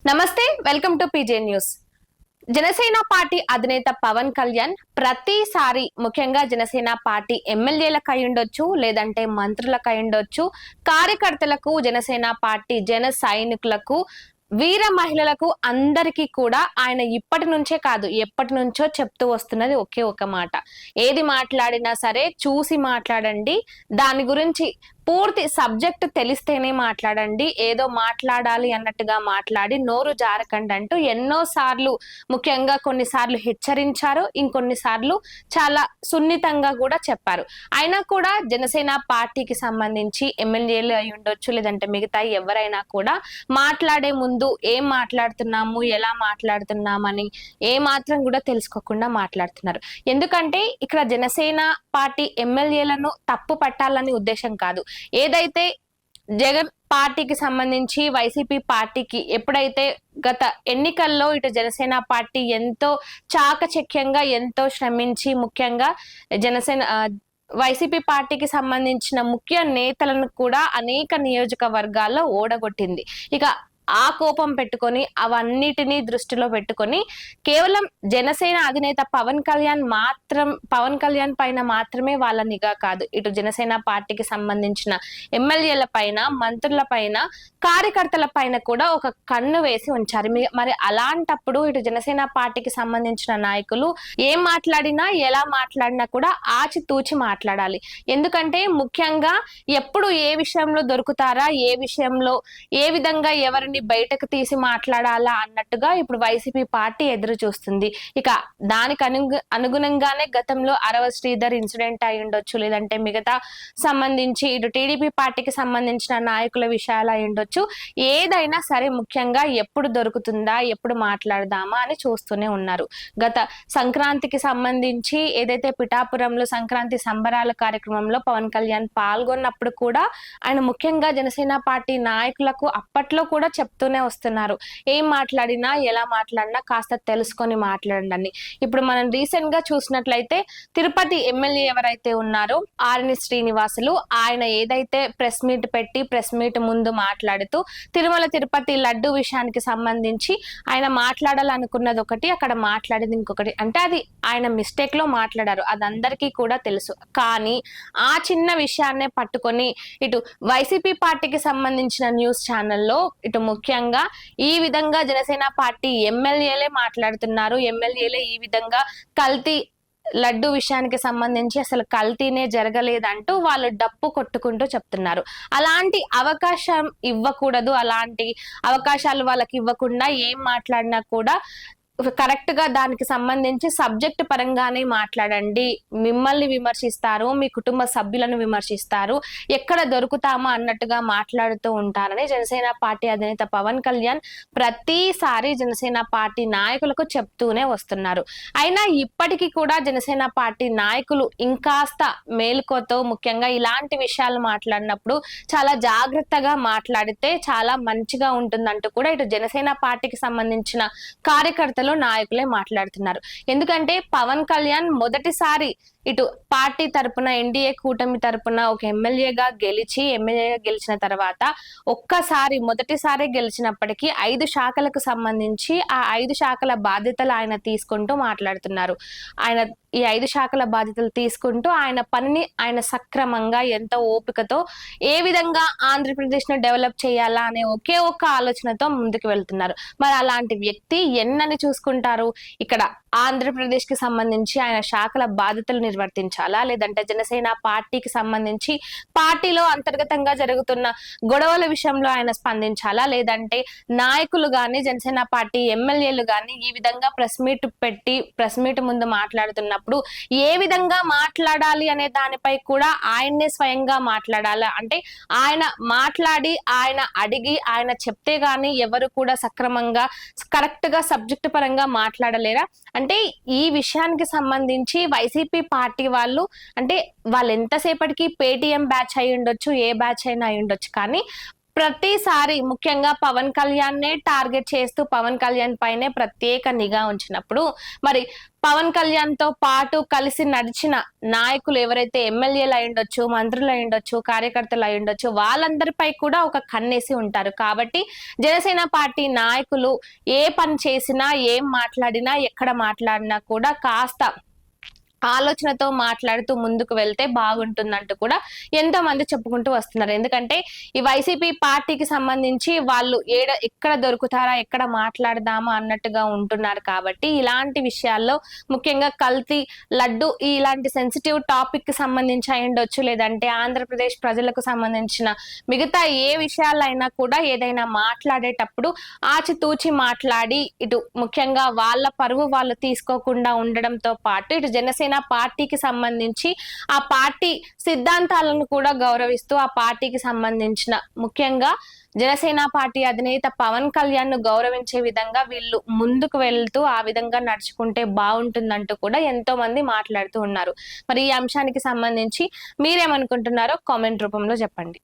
నమస్తే, welcome to PJ news. Janasena party అధినేత పవన్ కళ్యాణ్ ప్రతిసారి ముఖ్యంగా జనసేన పార్టీ ఎమ్మెల్యేలకు అయ్యుండొచ్చు, లేదంటే మంత్రులకు అయ్యుండొచ్చు, కార్యకర్తలకు, జనసేన పార్టీ జన సైనికులకు, వీర మహిళలకు అందరికీ కూడా ఆయన ఇప్పటి నుంచే కాదు ఎప్పటి నుంచో చెప్తూ వస్తున్నది ఒకే ఒక మాట. ఏది మాట్లాడినా సరే చూసి మాట్లాడండి, దాని గురించి పూర్తి సబ్జెక్ట్ తెలిస్తేనే మాట్లాడండి, ఏదో మాట్లాడాలి అన్నట్టుగా మాట్లాడి నోరు జారకండి అంటూ ఎన్నో సార్లు, ముఖ్యంగా కొన్నిసార్లు హెచ్చరించారు, ఇంకొన్నిసార్లు చాలా సున్నితంగా కూడా చెప్పారు. అయినా కూడా జనసేన పార్టీకి సంబంధించి ఎమ్మెల్యేలు అయి ఉండొచ్చు, లేదంటే మిగతా ఎవరైనా కూడా మాట్లాడే ముందు ఏం మాట్లాడుతున్నాము, ఎలా మాట్లాడుతున్నామని ఏ మాత్రం కూడా తెలుసుకోకుండా మాట్లాడుతున్నారు. ఎందుకంటే ఇక్కడ జనసేన పార్టీ ఎమ్మెల్యేలను తప్పు పట్టాలని ఉద్దేశం కాదు. ఏదైతే జగన్ పార్టీకి సంబంధించి వైసీపీ పార్టీకి ఎప్పుడైతే గత ఎన్నికల్లో ఇటు జనసేన పార్టీ ఎంతో చాకచక్యంగా ఎంతో శ్రమించి ముఖ్యంగా జనసేన వైసీపీ పార్టీకి సంబంధించిన ముఖ్య నేతలను కూడా అనేక నియోజకవర్గాల్లో ఓడగొట్టింది. ఇక ఆ కోపం పెట్టుకొని అవన్నిటినీ దృష్టిలో పెట్టుకొని కేవలం జనసేన అధినేత పవన్ కళ్యాణ్ పైన మాత్రమే వాళ్ళ నిఘా కాదు, ఇటు జనసేన పార్టీకి సంబంధించిన ఎమ్మెల్యేల పైన, మంత్రుల పైన, కార్యకర్తల పైన కూడా ఒక కన్ను వేసి ఉంచారు. మరి అలాంటప్పుడు ఇటు జనసేన పార్టీకి సంబంధించిన నాయకులు ఏం మాట్లాడినా ఎలా మాట్లాడినా కూడా ఆచితూచి మాట్లాడాలి. ఎందుకంటే ముఖ్యంగా ఎప్పుడు ఏ విషయంలో దొరుకుతారా, ఏ విషయంలో ఏ విధంగా ఎవరిని బయటకు తీసి మాట్లాడాలా అన్నట్టుగా ఇప్పుడు వైసీపీ పార్టీ ఎదురు చూస్తుంది. ఇక దానికి అనుగుణంగానే గతంలో అరవ శ్రీధర్ ఇన్సిడెంట్ అయి ఉండొచ్చు, లేదంటే మిగతా సంబంధించి ఇటు టీడీపీ పార్టీకి సంబంధించిన నాయకుల విషయాలు అయి ఉండొచ్చు. ఏదైనా సరే ముఖ్యంగా ఎప్పుడు దొరుకుతుందా, ఎప్పుడు మాట్లాడదామా అని చూస్తూనే ఉన్నారు. గత సంక్రాంతికి సంబంధించి ఏదైతే పిఠాపురంలో సంక్రాంతి సంబరాల కార్యక్రమంలో పవన్ కళ్యాణ్ పాల్గొన్నప్పుడు కూడా ఆయన ముఖ్యంగా జనసేన పార్టీ నాయకులకు అప్పట్లో కూడా చెప్తూనే వస్తున్నారు, ఏం మాట్లాడినా ఎలా మాట్లాడినా కాస్త తెలుసుకొని మాట్లాడండి. ఇప్పుడు మనం రీసెంట్ గా చూసినట్లయితే తిరుపతి ఎమ్మెల్యే ఎవరైతే ఉన్నారో ఆర్ని శ్రీనివాసులు, ఆయన ఏదైతే ప్రెస్ మీట్ పెట్టి ప్రెస్ మీట్ ముందు మాట్లాడుతూ తిరుమల తిరుపతి లడ్డు విషయానికి సంబంధించి ఆయన మాట్లాడాలనుకున్నది ఒకటి, అక్కడ మాట్లాడింది ఇంకొకటి. అంటే అది ఆయన మిస్టేక్ లో మాట్లాడారు, అది అందరికీ కూడా తెలుసు. కానీ ఆ చిన్న విషయాన్నే పట్టుకొని ఇటు వైసీపీ పార్టీకి సంబంధించిన న్యూస్ ఛానల్లో ఇటు ముఖ్యంగా ఈ విధంగా జనసేన పార్టీ ఎమ్మెల్యేలే మాట్లాడుతున్నారు, ఎమ్మెల్యేలే ఈ విధంగా కల్తీ లడ్డు విషయానికి సంబంధించి అసలు కల్తీనే జరగలేదంటూ వాళ్ళు డప్పు కొట్టుకుంటూ చెప్తున్నారు. అలాంటి అవకాశం ఇవ్వకూడదు, అలాంటి అవకాశాలు వాళ్ళకి ఇవ్వకుండా ఏం మాట్లాడినా కూడా కరెక్ట్ గా దానికి సంబంధించి సబ్జెక్ట్ పరంగానే మాట్లాడండి. మిమ్మల్ని విమర్శిస్తారు, మీ కుటుంబ సభ్యులను విమర్శిస్తారు, ఎక్కడ దొరుకుతామో అన్నట్టుగా మాట్లాడుతూ ఉంటారని జనసేన పార్టీ అధినేత పవన్ కళ్యాణ్ ప్రతిసారి జనసేన పార్టీ నాయకులకు చెప్తూనే వస్తున్నారు. అయినా ఇప్పటికీ కూడా జనసేన పార్టీ నాయకులు ఇంకాస్త మేలుకోతో ముఖ్యంగా ఇలాంటి విషయాలు మాట్లాడినప్పుడు చాలా జాగ్రత్తగా మాట్లాడితే చాలా మంచిగా ఉంటుందంటూ కూడా ఇటు జనసేన పార్టీకి సంబంధించిన కార్యకర్తలు నాయకులే మాట్లాడుతున్నారు. ఎందుకంటే పవన్ కళ్యాణ్ మొదటిసారి ఇటు పార్టీ తరపున ఎన్డీఏ కూటమి తరపున ఒక ఎమ్మెల్యేగా గెలిచిన తర్వాత మొదటిసారి గెలిచినప్పటికీ 5 శాఖలకు సంబంధించి ఆ 5 శాఖల బాధ్యతలు ఆయన తీసుకుంటూ మాట్లాడుతున్నారు. ఆయన ఈ 5 శాఖల బాధ్యతలు తీసుకుంటూ ఆయన పనిని ఆయన సక్రమంగా ఎంతో ఓపికతో ఏ విధంగా ఆంధ్రప్రదేశ్ ను డెవలప్ చేయాలా అనే ఒకే ఒక్క ఆలోచనతో ముందుకు వెళ్తున్నారు. మరి అలాంటి వ్యక్తి ఎన్నని చూసుకుంటారు? ఇక్కడ ఆంధ్రప్రదేశ్ కి సంబంధించి ఆయన శాఖల బాధ్యతలు నిర్వర్తించాలా, లేదంటే జనసేన పార్టీకి సంబంధించి పార్టీలో అంతర్గతంగా జరుగుతున్న గొడవల విషయంలో ఆయన స్పందించాలా, లేదంటే నాయకులు గాని జనసేన పార్టీ ఎమ్మెల్యేలు గాని ఈ విధంగా ప్రెస్ మీట్ ముందు మాట్లాడుతున్నప్పుడు ఏ విధంగా మాట్లాడాలి అనే దానిపై కూడా ఆయన్నే స్వయంగా మాట్లాడాలా? అంటే ఆయన మాట్లాడి ఆయన అడిగి ఆయన చెప్తే గాని ఎవరు కూడా సక్రమంగా కరెక్ట్ గా సబ్జెక్ట్ పరంగా మాట్లాడలేరా? అంటే ఈ విషయానికి సంబంధించి వైసీపీ పార్టీ వాళ్ళు ఎంతసేపటికి పేటిఎం బ్యాచ్ అయి ఉండొచ్చు, ఏ బ్యాచ్ అయినా అయి ఉండొచ్చు, కానీ ప్రతిసారి ముఖ్యంగా పవన్ కళ్యాణ్ నే టార్గెట్ చేస్తూ పవన్ కళ్యాణ్ పైనే ప్రత్యేక నిఘా ఉంచినప్పుడు మరి పవన్ కళ్యాణ్ తో పాటు కలిసి నడిచిన నాయకులు ఎవరైతే ఎమ్మెల్యేలు అయ్యుండొచ్చు, మంత్రులు అయ్యుండొచ్చు, కార్యకర్తలు అయ్యుండొచ్చు, వాళ్ళందరిపై కూడా ఒక కన్నేసి ఉంటారు. కాబట్టి జనసేన పార్టీ నాయకులు ఏ పని చేసినా, ఏం మాట్లాడినా, ఎక్కడ మాట్లాడినా కూడా కాస్త ఆలోచనతో మాట్లాడుతూ ముందుకు వెళ్తే బాగుంటుందంటూ కూడా ఎంతో మంది చెప్పుకుంటూ వస్తున్నారు. ఎందుకంటే ఈ వైసీపీ పార్టీకి సంబంధించి వాళ్ళు ఎక్కడ దొరుకుతారా, ఎక్కడ మాట్లాడదామా అన్నట్టుగా ఉంటున్నారు. కాబట్టి ఇలాంటి విషయాల్లో ముఖ్యంగా కల్తీ లడ్డు ఇలాంటి సెన్సిటివ్ టాపిక్ కి సంబంధించి అయ్యుండొచ్చు, లేదంటే ఆంధ్రప్రదేశ్ ప్రజలకు సంబంధించిన మిగతా ఏ విషయాలైనా కూడా ఏదైనా మాట్లాడేటప్పుడు ఆచితూచి మాట్లాడి ఇటు ముఖ్యంగా వాళ్ళ పరువు వాళ్ళు తీసుకోకుండా ఉండడంతో పాటు ఇటు జనసేన పార్టీకి సంబంధించి ఆ పార్టీ సిద్ధాంతాలను కూడా గౌరవిస్తూ ఆ పార్టీకి సంబంధించిన ముఖ్యంగా జనసేన పార్టీ అధినేత పవన్ కళ్యాణ్ ను గౌరవించే విధంగా వీళ్ళు ముందుకు వెళ్తూ ఆ విధంగా నడుచుకుంటే బాగుంటుందంటూ కూడా ఎంతో మంది మాట్లాడుతూ ఉన్నారు. మరి ఈ అంశానికి సంబంధించి మీరేమనుకుంటున్నారో కామెంట్ రూపంలో చెప్పండి.